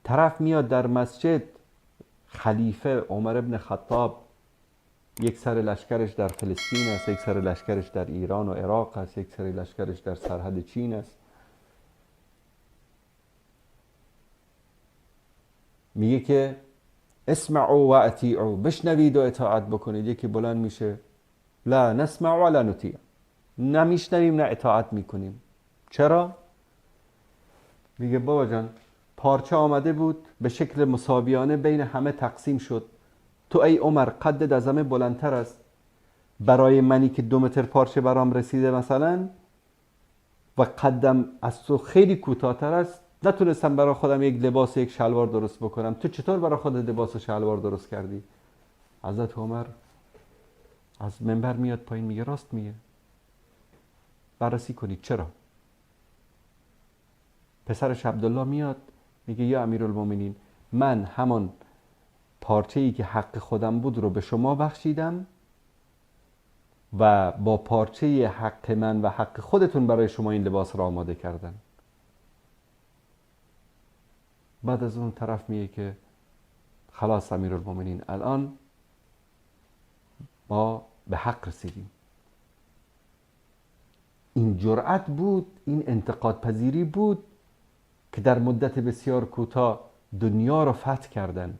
طرف میاد در مسجد، خلیفه عمر ابن خطاب یک سر لشکرش در فلسطین است، یک سر لشکرش در ایران و عراق است، یک سر لشکرش در سرحد چین است. میگه که اسمعوا و اطیعوا، بشنوید و اطاعت بکنید. یکی بلند میشه لا نسمع ولا نطیع، نه میشنویم نه اطاعت میکنیم. چرا؟ میگه بابا جان پارچه آمده بود به شکل مساویانه بین همه تقسیم شد، تو ای عمر قدت از همه بلندتر است، برای منی که 2 متر پارچه برام رسیده مثلا و قدم از تو خیلی کوتاه‌تر است، نتونستم برای خودم یک لباس یک شلوار درست بکنم، تو چطور برای خودت لباس و شلوار درست کردی؟ حضرت عمر از منبر میاد پایین میگه راست میگه، بررسی کنید چرا. پسرش عبدالله میاد میگه یا امیرالمومنین، من همان پارچه‌ای که حق خودم بود رو به شما بخشیدم و با پارچه حق من و حق خودتون برای شما این لباس را آماده کردن. بعد از اون طرف میگه که خلاص امیرالمومنین، الان ما به حق رسیدیم. این جرأت بود، این انتقاد پذیری بود که در مدت بسیار کوتاه دنیا را فتح کردن.